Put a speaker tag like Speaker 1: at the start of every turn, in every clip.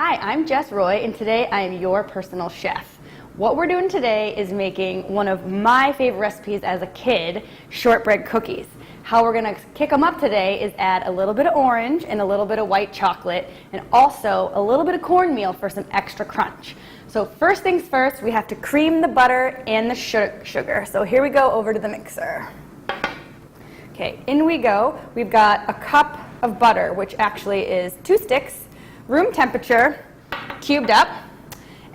Speaker 1: Hi, I'm Jess Roy, and today I am your personal chef. What we're doing today is making one of my favorite recipes as a kid, shortbread cookies. How we're going to kick them up today is add a little bit of orange and a little bit of white chocolate, and also a little bit of cornmeal for some extra crunch. So first things first, we have to cream the butter and the sugar. So here we go over to the mixer. Okay, in we go. We've got a cup of butter, which actually is 2 sticks, room temperature, cubed up,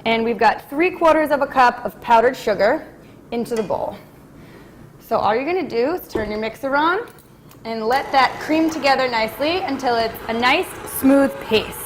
Speaker 1: and we've got 3/4 of a cup of powdered sugar into the bowl. So all you're going to do is turn your mixer on and let that cream together nicely until it's a nice smooth paste.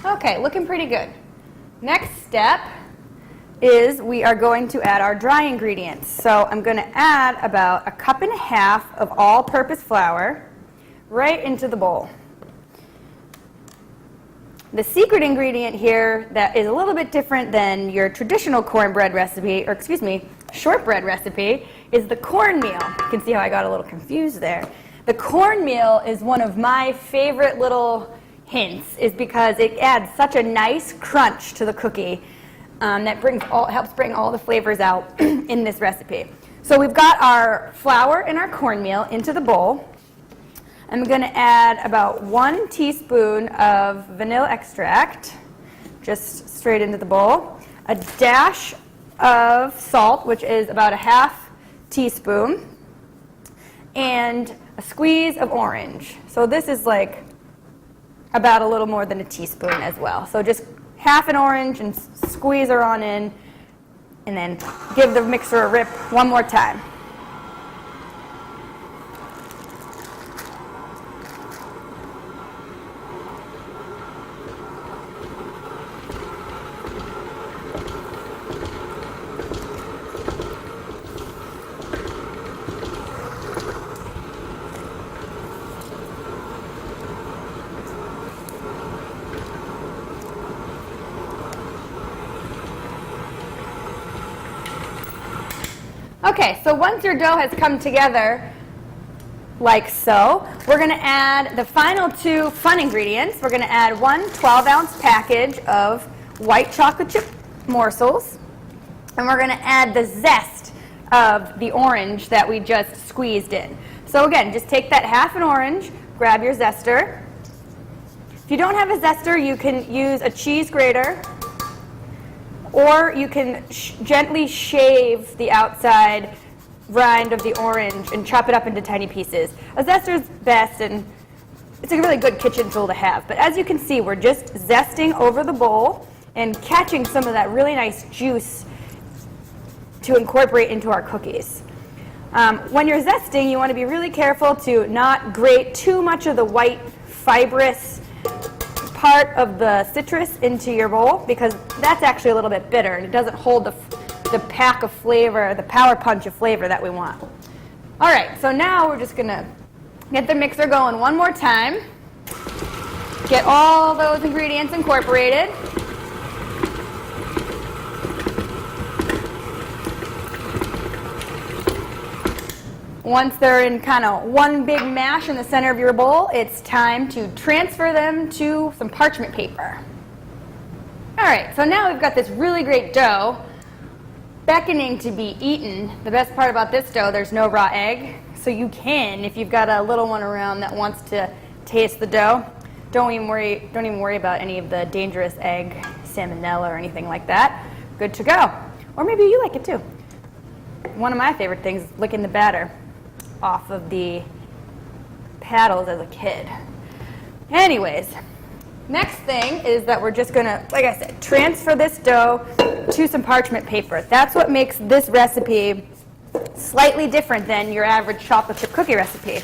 Speaker 1: Okay, looking pretty good. Next step is we are going to add our dry ingredients. So I'm going to add about 1.5 cups of all-purpose flour right into the bowl. The secret ingredient here that is a little bit different than your traditional cornbread recipe, or excuse me, shortbread recipe, is the cornmeal. You can see how I got a little confused there. The cornmeal is one of my favorite little hints, is because it adds such a nice crunch to the cookie that helps bring all the flavors out in this recipe. So we've got our flour and our cornmeal into the bowl. I'm going to add about 1 teaspoon of vanilla extract, just straight into the bowl. A dash of salt, which is about 1/2 teaspoon, and a squeeze of orange. So this is like about a little more than a teaspoon as well. So just 1/2 an orange and squeeze her on in, and then give the mixer a rip one more time. Okay, so once your dough has come together like so, we're going to add the final 2 fun ingredients. We're going to add 1 12-ounce package of white chocolate chip morsels, and we're going to add the zest of the orange that we just squeezed in. So again, just take that 1/2 an orange, grab your zester. If you don't have a zester, you can use a cheese grater, or you can gently shave the outside rind of the orange and chop it up into tiny pieces. A zester is best, and it's a really good kitchen tool to have. But as you can see, we're just zesting over the bowl and catching some of that really nice juice to incorporate into our cookies. When you're zesting, you want to be really careful to not grate too much of the white, fibrous part of the citrus into your bowl, because that's actually a little bit bitter and it doesn't hold the pack of flavor, the power punch of flavor that we want. All right, so now we're just going to get the mixer going one more time. Get all those ingredients incorporated. Once they're in kind of one big mash in the center of your bowl, it's time to transfer them to some parchment paper. All right, so now we've got this really great dough beckoning to be eaten. The best part about this dough, there's no raw egg, so you can, if you've got a little one around that wants to taste the dough, don't even worry about any of the dangerous egg, salmonella, or anything like that. Good to go. Or maybe you like it too. One of my favorite things is licking the batter off of the paddles as a kid. Anyways, next thing is that we're just going to, like I said, transfer this dough to some parchment paper. That's what makes this recipe slightly different than your average chocolate chip cookie recipe.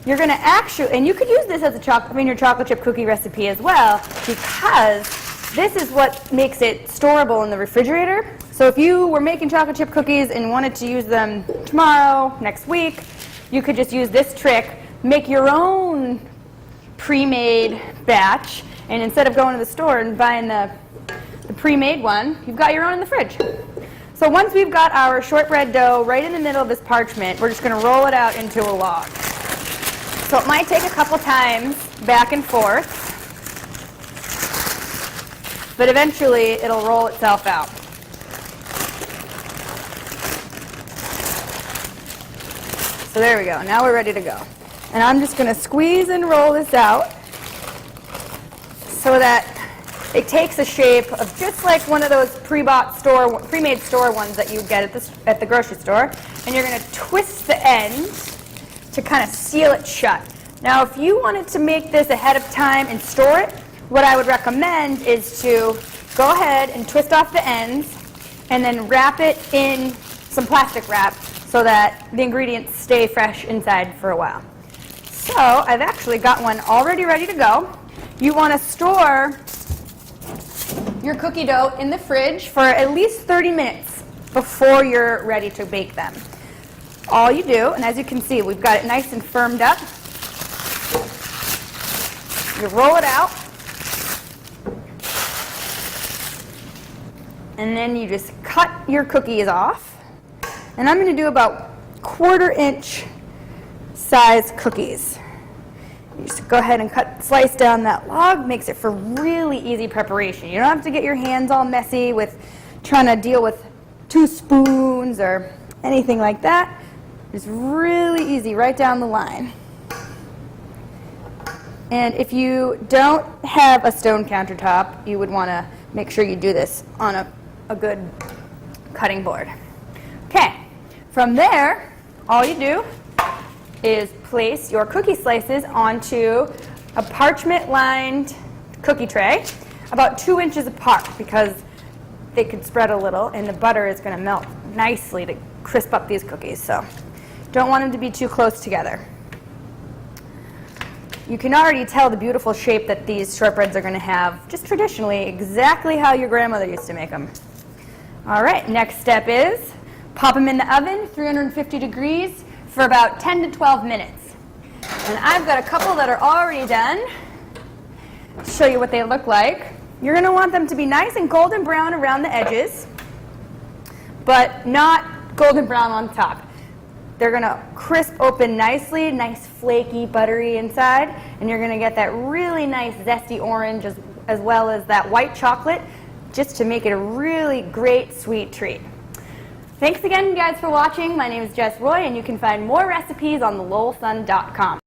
Speaker 1: you're going to actually, and you could use this as a your chocolate chip cookie recipe as well, because this is what makes it storable in the refrigerator. So if you were making chocolate chip cookies and wanted to use them tomorrow, next week, you could just use this trick, make your own pre-made batch, and instead of going to the store and buying the pre-made one, you've got your own in the fridge. So once we've got our shortbread dough right in the middle of this parchment, we're just going to roll it out into a log. So it might take a couple times back and forth, but eventually it'll roll itself out. So there we go. Now we're ready to go. And I'm just going to squeeze and roll this out so that it takes a shape of just like one of those pre-made store ones that you get at the grocery store. And you're going to twist the end to kind of seal it shut. Now, if you wanted to make this ahead of time and store it, what I would recommend is to go ahead and twist off the ends and then wrap it in some plastic wrap so that the ingredients stay fresh inside for a while. So I've actually got one already ready to go. You want to store your cookie dough in the fridge for at least 30 minutes before you're ready to bake them. All you do, and as you can see, we've got it nice and firmed up. You roll it out, and then you just cut your cookies off. And I'm going to do about 1/4 inch size cookies. You just go ahead and slice down that log, makes it for really easy preparation. You don't have to get your hands all messy with trying to deal with 2 spoons or anything like that. It's really easy right down the line. And if you don't have a stone countertop, you would want to make sure you do this on a good cutting board. Okay, from there, all you do is place your cookie slices onto a parchment-lined cookie tray, about 2 inches apart, because they could spread a little, and the butter is going to melt nicely to crisp up these cookies. So don't want them to be too close together. You can already tell the beautiful shape that these shortbreads are going to have, just traditionally, exactly how your grandmother used to make them. All right, next step is pop them in the oven, 350 degrees, for about 10 to 12 minutes. And I've got a couple that are already done. I'll show you what they look like. You're going to want them to be nice and golden brown around the edges, but not golden brown on top. They're going to crisp open nicely, nice flaky, buttery inside, and you're going to get that really nice zesty orange as well as that white chocolate, just to make it a really great sweet treat. Thanks again, guys, for watching. My name is Jess Roy, and you can find more recipes on thelowellsun.com.